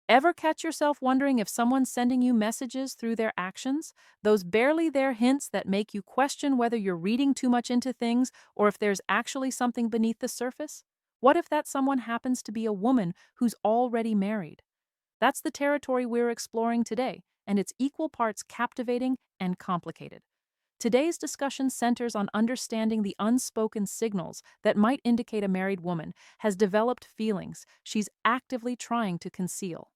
Ever catch yourself wondering if someone's sending you messages through their actions? Those barely there hints that make you question whether you're reading too much into things or if there's actually something beneath the surface? What if that someone happens to be a woman who's already married? That's the territory we're exploring today, and it's equal parts captivating and complicated. Today's discussion centers on understanding the unspoken signals that might indicate a married woman has developed feelings she's actively trying to conceal.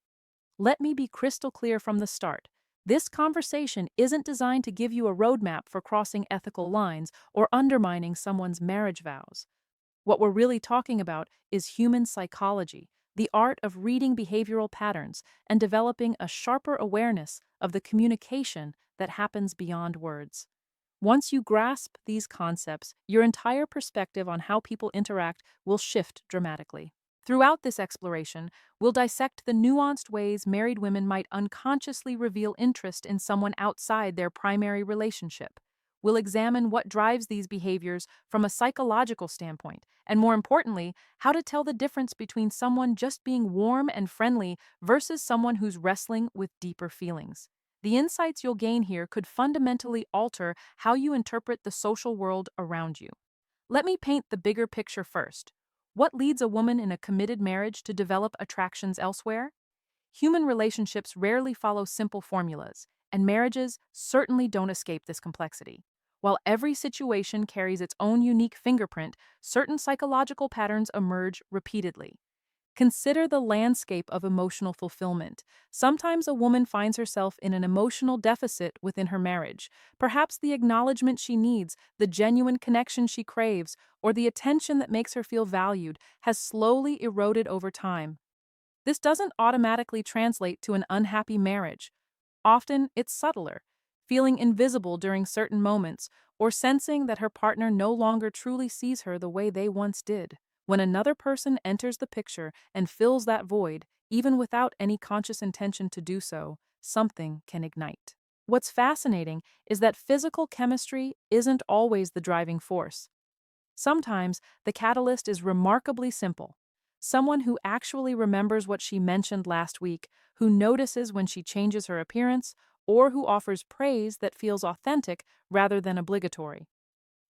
Let me be crystal clear from the start. This conversation isn't designed to give you a roadmap for crossing ethical lines or undermining someone's marriage vows. What we're really talking about is human psychology, the art of reading behavioral patterns and developing a sharper awareness of the communication that happens beyond words. Once you grasp these concepts, your entire perspective on how people interact will shift dramatically. Throughout this exploration, we'll dissect the nuanced ways married women might unconsciously reveal interest in someone outside their primary relationship. We'll examine what drives these behaviors from a psychological standpoint, and more importantly, how to tell the difference between someone just being warm and friendly versus someone who's wrestling with deeper feelings. The insights you'll gain here could fundamentally alter how you interpret the social world around you. Let me paint the bigger picture first. What leads a woman in a committed marriage to develop attractions elsewhere? Human relationships rarely follow simple formulas, and marriages certainly don't escape this complexity. While every situation carries its own unique fingerprint, certain psychological patterns emerge repeatedly. Consider the landscape of emotional fulfillment. Sometimes a woman finds herself in an emotional deficit within her marriage. Perhaps the acknowledgement she needs, the genuine connection she craves, or the attention that makes her feel valued has slowly eroded over time. This doesn't automatically translate to an unhappy marriage. Often, it's subtler, feeling invisible during certain moments, or sensing that her partner no longer truly sees her the way they once did. When another person enters the picture and fills that void, even without any conscious intention to do so, something can ignite. What's fascinating is that physical chemistry isn't always the driving force. Sometimes, the catalyst is remarkably simple. Someone who actually remembers what she mentioned last week, who notices when she changes her appearance, or who offers praise that feels authentic rather than obligatory.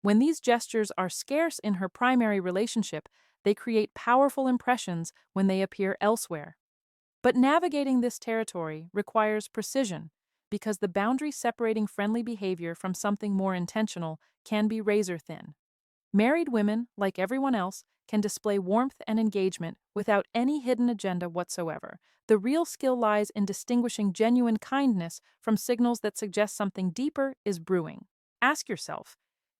When these gestures are scarce in her primary relationship, they create powerful impressions when they appear elsewhere. But navigating this territory requires precision, because the boundary separating friendly behavior from something more intentional can be razor thin. Married women, like everyone else, can display warmth and engagement without any hidden agenda whatsoever. The real skill lies in distinguishing genuine kindness from signals that suggest something deeper is brewing. Ask yourself,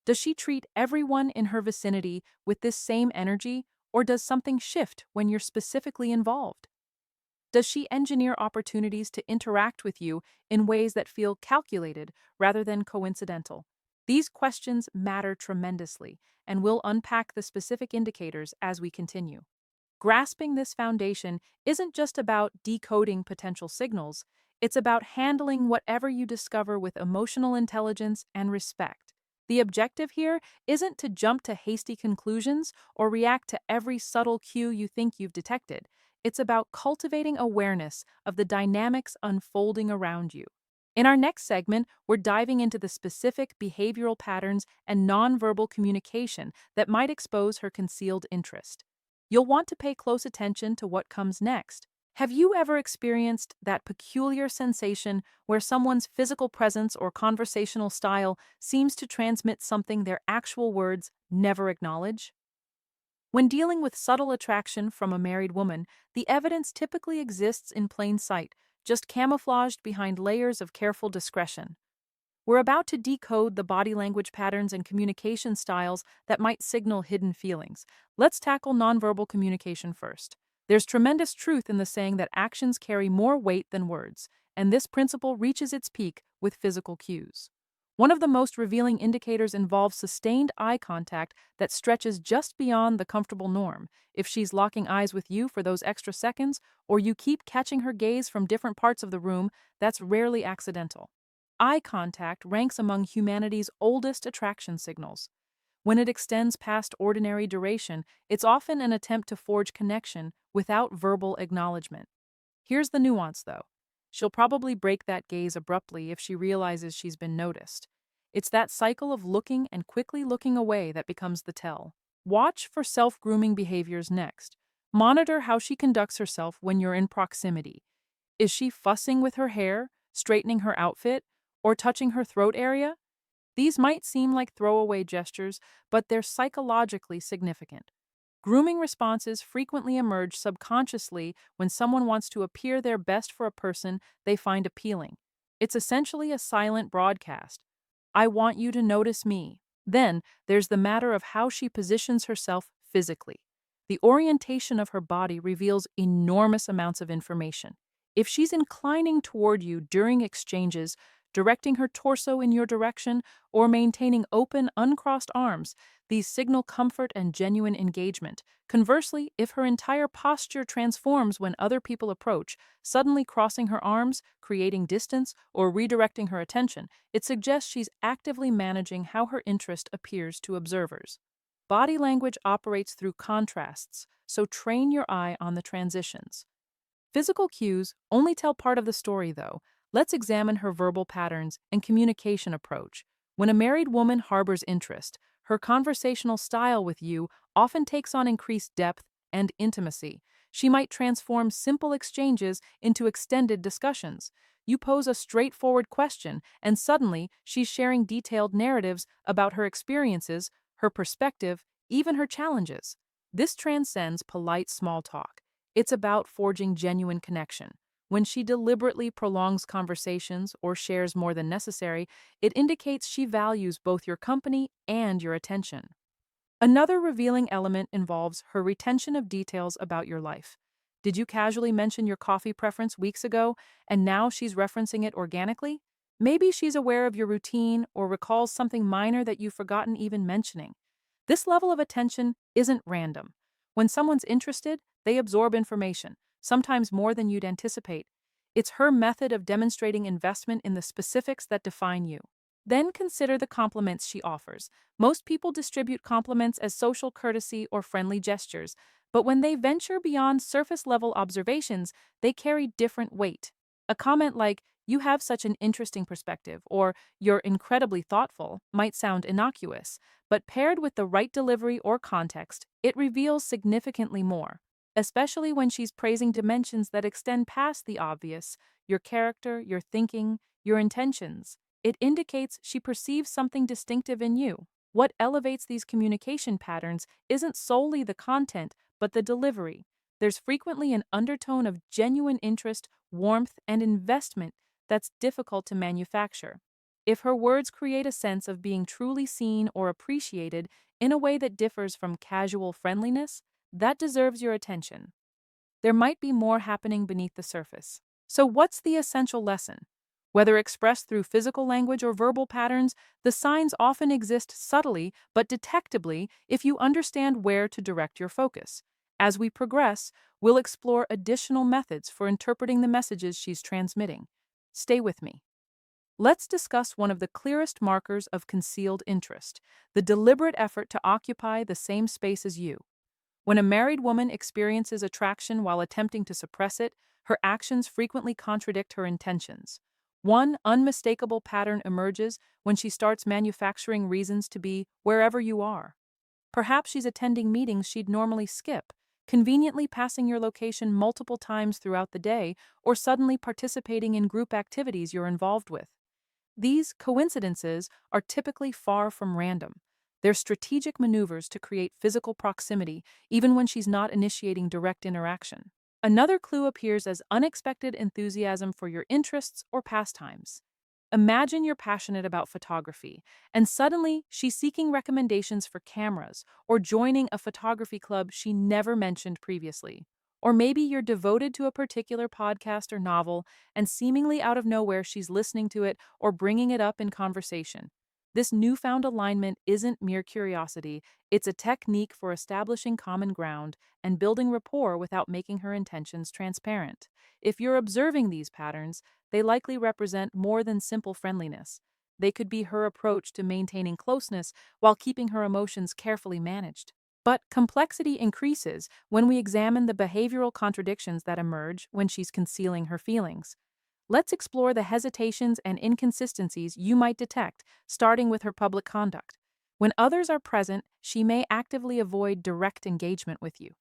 does she treat everyone in her vicinity with this same energy, or does something shift when you're specifically involved? Does she engineer opportunities to interact with you in ways that feel calculated rather than coincidental? These questions matter tremendously, and we'll unpack the specific indicators as we continue. Grasping this foundation isn't just about decoding potential signals, it's about handling whatever you discover with emotional intelligence and respect. The objective here isn't to jump to hasty conclusions or react to every subtle cue you think you've detected. It's about cultivating awareness of the dynamics unfolding around you. In our next segment, we're diving into the specific behavioral patterns and nonverbal communication that might expose her concealed interest. You'll want to pay close attention to what comes next. Have you ever experienced that peculiar sensation where someone's physical presence or conversational style seems to transmit something their actual words never acknowledge? When dealing with subtle attraction from a married woman, the evidence typically exists in plain sight, just camouflaged behind layers of careful discretion. We're about to decode the body language patterns and communication styles that might signal hidden feelings. Let's tackle nonverbal communication first. There's tremendous truth in the saying that actions carry more weight than words, and this principle reaches its peak with physical cues. One of the most revealing indicators involves sustained eye contact that stretches just beyond the comfortable norm. If she's locking eyes with you for those extra seconds, or you keep catching her gaze from different parts of the room, that's rarely accidental. Eye contact ranks among humanity's oldest attraction signals. When it extends past ordinary duration, it's often an attempt to forge connection without verbal acknowledgement. Here's the nuance, though. She'll probably break that gaze abruptly if she realizes she's been noticed. It's that cycle of looking and quickly looking away that becomes the tell. Watch for self grooming behaviors next. Monitor how she conducts herself when you're in proximity. Is she fussing with her hair, straightening her outfit, or touching her throat area? These might seem like throwaway gestures, but they're psychologically significant. Grooming responses frequently emerge subconsciously when someone wants to appear their best for a person they find appealing. It's essentially a silent broadcast. I want you to notice me. Then there's the matter of how she positions herself physically. The orientation of her body reveals enormous amounts of information. If she's inclining toward you during exchanges, directing her torso in your direction, or maintaining open, uncrossed arms, these signal comfort and genuine engagement. Conversely, if her entire posture transforms when other people approach, suddenly crossing her arms, creating distance, or redirecting her attention, it suggests she's actively managing how her interest appears to observers. Body language operates through contrasts, so train your eye on the transitions. Physical cues only tell part of the story, though. Let's examine her verbal patterns and communication approach. When a married woman harbors interest, her conversational style with you often takes on increased depth and intimacy. She might transform simple exchanges into extended discussions. You pose a straightforward question, and suddenly she's sharing detailed narratives about her experiences, her perspective, even her challenges. This transcends polite small talk. It's about forging genuine connection. When she deliberately prolongs conversations or shares more than necessary, it indicates she values both your company and your attention. Another revealing element involves her retention of details about your life. Did you casually mention your coffee preference weeks ago, and now she's referencing it organically? Maybe she's aware of your routine or recalls something minor that you've forgotten even mentioning. This level of attention isn't random. When someone's interested, they absorb information, sometimes more than you'd anticipate. It's her method of demonstrating investment in the specifics that define you. Then consider the compliments she offers. Most people distribute compliments as social courtesy or friendly gestures, but when they venture beyond surface level observations, they carry different weight. A comment like, "You have such an interesting perspective," or "You're incredibly thoughtful," might sound innocuous, but paired with the right delivery or context, it reveals significantly more, especially when she's praising dimensions that extend past the obvious: your character, your thinking, your intentions. It indicates she perceives something distinctive in you. What elevates these communication patterns isn't solely the content, but the delivery. There's frequently an undertone of genuine interest, warmth, and investment that's difficult to manufacture. If her words create a sense of being truly seen or appreciated in a way that differs from casual friendliness, that deserves your attention. There might be more happening beneath the surface. So, what's the essential lesson? Whether expressed through physical language or verbal patterns, the signs often exist subtly but detectably if you understand where to direct your focus. As we progress, we'll explore additional methods for interpreting the messages she's transmitting. Stay with me. Let's discuss one of the clearest markers of concealed interest: the deliberate effort to occupy the same space as you. When a married woman experiences attraction while attempting to suppress it, her actions frequently contradict her intentions. One unmistakable pattern emerges when she starts manufacturing reasons to be wherever you are. Perhaps she's attending meetings she'd normally skip, conveniently passing your location multiple times throughout the day, or suddenly participating in group activities you're involved with. These coincidences are typically far from random. They're strategic maneuvers to create physical proximity, even when she's not initiating direct interaction. Another clue appears as unexpected enthusiasm for your interests or pastimes. Imagine you're passionate about photography, and suddenly she's seeking recommendations for cameras or joining a photography club she never mentioned previously. Or maybe you're devoted to a particular podcast or novel, and seemingly out of nowhere she's listening to it or bringing it up in conversation. This newfound alignment isn't mere curiosity, it's a technique for establishing common ground and building rapport without making her intentions transparent. If you're observing these patterns, they likely represent more than simple friendliness. They could be her approach to maintaining closeness while keeping her emotions carefully managed. But complexity increases when we examine the behavioral contradictions that emerge when she's concealing her feelings. Let's explore the hesitations and inconsistencies you might detect, starting with her public conduct. When others are present, she may actively avoid direct engagement with you.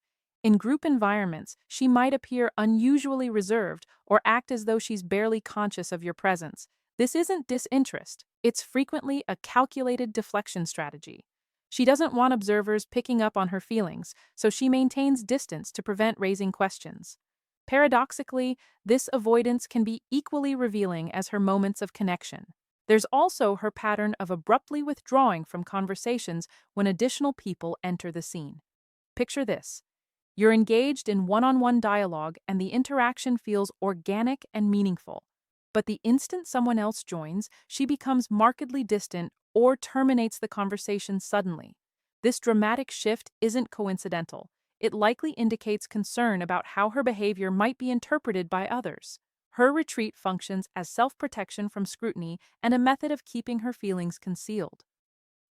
In group environments, she might appear unusually reserved or act as though she's barely conscious of your presence. This isn't disinterest, it's frequently a calculated deflection strategy. She doesn't want observers picking up on her feelings, so she maintains distance to prevent raising questions. Paradoxically, this avoidance can be equally revealing as her moments of connection. There's also her pattern of abruptly withdrawing from conversations when additional people enter the scene. Picture this. You're engaged in one-on-one dialogue and the interaction feels organic and meaningful. But the instant someone else joins, she becomes markedly distant or terminates the conversation suddenly. This dramatic shift isn't coincidental. It likely indicates concern about how her behavior might be interpreted by others. Her retreat functions as self-protection from scrutiny and a method of keeping her feelings concealed.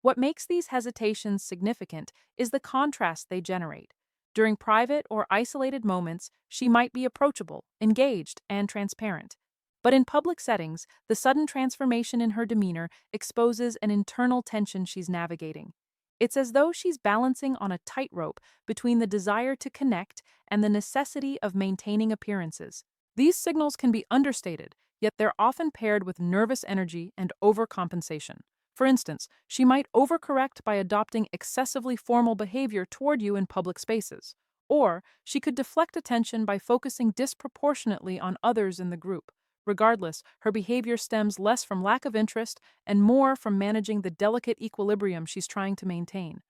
What makes these hesitations significant is the contrast they generate. During private or isolated moments, she might be approachable, engaged, and transparent. But in public settings, the sudden transformation in her demeanor exposes an internal tension she's navigating. It's as though she's balancing on a tightrope between the desire to connect and the necessity of maintaining appearances. These signals can be understated, yet they're often paired with nervous energy and overcompensation. For instance, she might overcorrect by adopting excessively formal behavior toward you in public spaces. Or she could deflect attention by focusing disproportionately on others in the group. Regardless, her behavior stems less from lack of interest and more from managing the delicate equilibrium she's trying to maintain.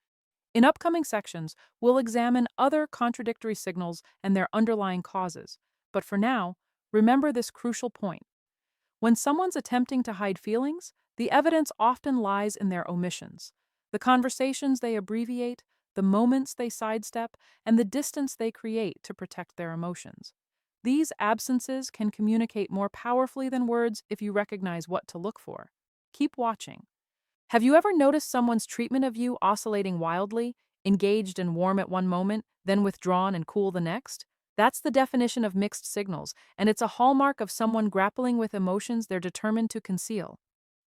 In upcoming sections, we'll examine other contradictory signals and their underlying causes. But for now, remember this crucial point. When someone's attempting to hide feelings, the evidence often lies in their omissions. The conversations they abbreviate, the moments they sidestep, and the distance they create to protect their emotions. These absences can communicate more powerfully than words if you recognize what to look for. Keep watching. Have you ever noticed someone's treatment of you oscillating wildly, engaged and warm at one moment, then withdrawn and cool the next? That's the definition of mixed signals, and it's a hallmark of someone grappling with emotions they're determined to conceal.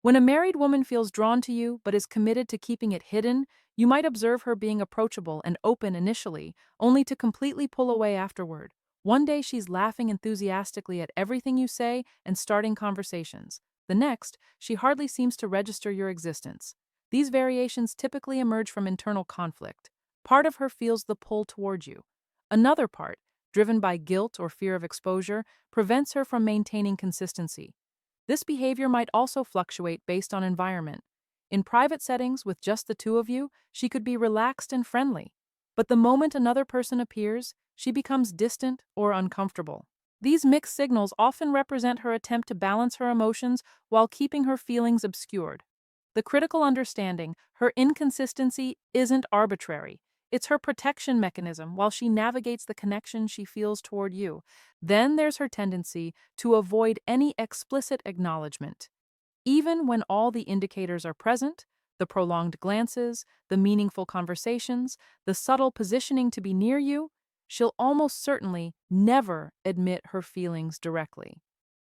When a married woman feels drawn to you but is committed to keeping it hidden, you might observe her being approachable and open initially, only to completely pull away afterward. One day she's laughing enthusiastically at everything you say and starting conversations. The next, she hardly seems to register your existence. These variations typically emerge from internal conflict. Part of her feels the pull toward you. Another part, driven by guilt or fear of exposure, prevents her from maintaining consistency. This behavior might also fluctuate based on environment. In private settings with just the two of you, she could be relaxed and friendly. But the moment another person appears, she becomes distant or uncomfortable. These mixed signals often represent her attempt to balance her emotions while keeping her feelings obscured. The critical understanding, her inconsistency isn't arbitrary. It's her protection mechanism while she navigates the connection she feels toward you. Then there's her tendency to avoid any explicit acknowledgement. Even when all the indicators are present, the prolonged glances, the meaningful conversations, the subtle positioning to be near you, she'll almost certainly never admit her feelings directly.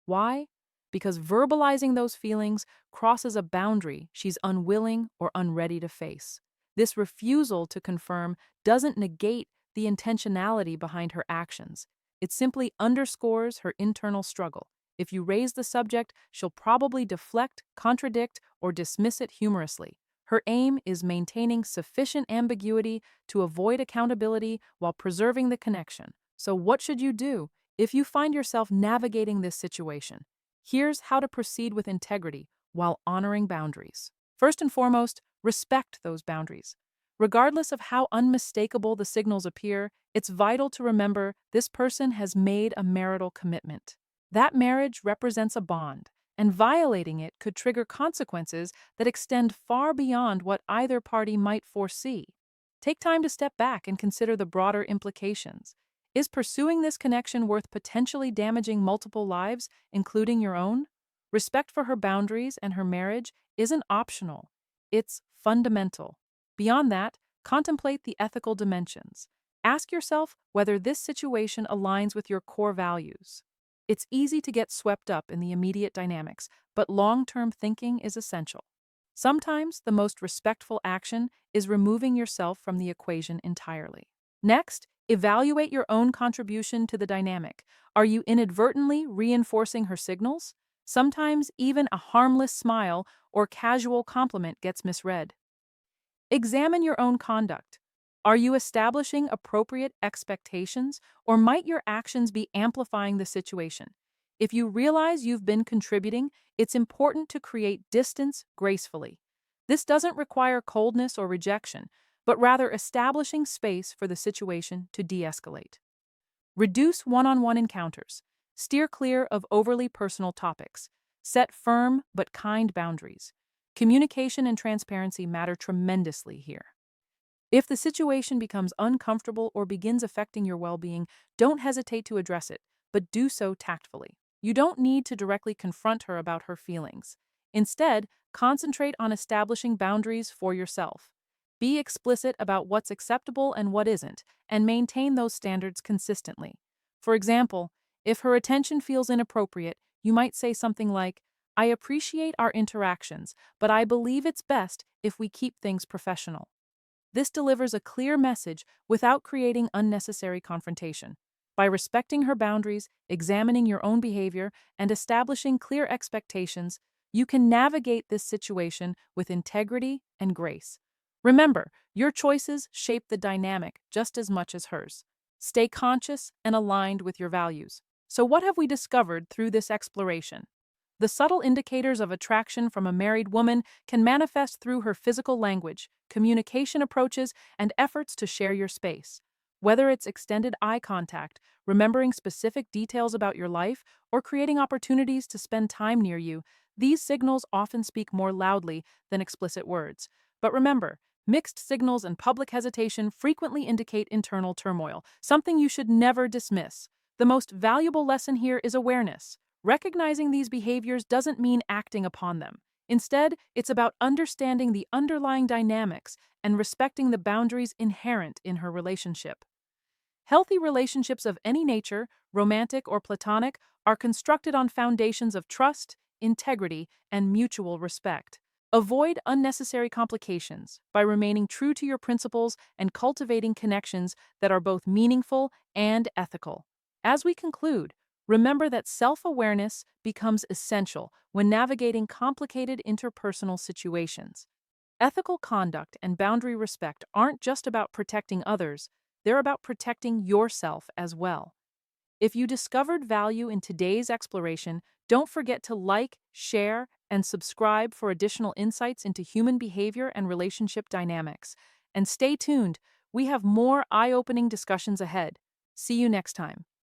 Why? Because verbalizing those feelings crosses a boundary she's unwilling or unready to face. This refusal to confirm doesn't negate the intentionality behind her actions. It simply underscores her internal struggle. If you raise the subject, she'll probably deflect, contradict, or dismiss it humorously. Her aim is maintaining sufficient ambiguity to avoid accountability while preserving the connection. So what should you do if you find yourself navigating this situation? Here's how to proceed with integrity while honoring boundaries. First and foremost, respect those boundaries. Regardless of how unmistakable the signals appear, it's vital to remember this person has made a marital commitment. That marriage represents a bond, and violating it could trigger consequences that extend far beyond what either party might foresee. Take time to step back and consider the broader implications. Is pursuing this connection worth potentially damaging multiple lives, including your own? Respect for her boundaries and her marriage isn't optional. It's fundamental. Beyond that, Contemplate the ethical dimensions. Ask yourself whether this situation aligns with your core values. It's easy to get swept up in the immediate dynamics, but long-term thinking is essential. Sometimes the most respectful action is removing yourself from the equation entirely. Next, evaluate your own contribution to the dynamic. Are you inadvertently reinforcing her signals? Sometimes even a harmless smile or casual compliment gets misread. Examine your own conduct. Are you establishing appropriate expectations, or might your actions be amplifying the situation? If you realize you've been contributing, it's important to create distance gracefully. This doesn't require coldness or rejection, but rather establishing space for the situation to de-escalate. Reduce one-on-one encounters. Steer clear of overly personal topics. Set firm but kind boundaries. Communication and transparency matter tremendously here. If the situation becomes uncomfortable or begins affecting your well-being, don't hesitate to address it, but do so tactfully. You don't need to directly confront her about her feelings. Instead, concentrate on establishing boundaries for yourself. Be explicit about what's acceptable and what isn't, and maintain those standards consistently. For example, if her attention feels inappropriate, you might say something like, "I appreciate our interactions, but I believe it's best if we keep things professional." This delivers a clear message without creating unnecessary confrontation. By respecting her boundaries, examining your own behavior, and establishing clear expectations, you can navigate this situation with integrity and grace. Remember, your choices shape the dynamic just as much as hers. Stay conscious and aligned with your values. So, what have we discovered through this exploration? The subtle indicators of attraction from a married woman can manifest through her physical language, communication approaches, and efforts to share your space. Whether it's extended eye contact, remembering specific details about your life, or creating opportunities to spend time near you, these signals often speak more loudly than explicit words. But remember, mixed signals and public hesitation frequently indicate internal turmoil, something you should never dismiss. The most valuable lesson here is awareness. Recognizing these behaviors doesn't mean acting upon them. Instead, it's about understanding the underlying dynamics and respecting the boundaries inherent in her relationship. Healthy relationships of any nature, romantic or platonic, are constructed on foundations of trust, integrity, and mutual respect. Avoid unnecessary complications by remaining true to your principles and cultivating connections that are both meaningful and ethical. As we conclude, remember that self-awareness becomes essential when navigating complicated interpersonal situations. Ethical conduct and boundary respect aren't just about protecting others, they're about protecting yourself as well. If you discovered value in today's exploration, don't forget to like, share, and subscribe for additional insights into human behavior and relationship dynamics. And stay tuned, we have more eye-opening discussions ahead. See you next time.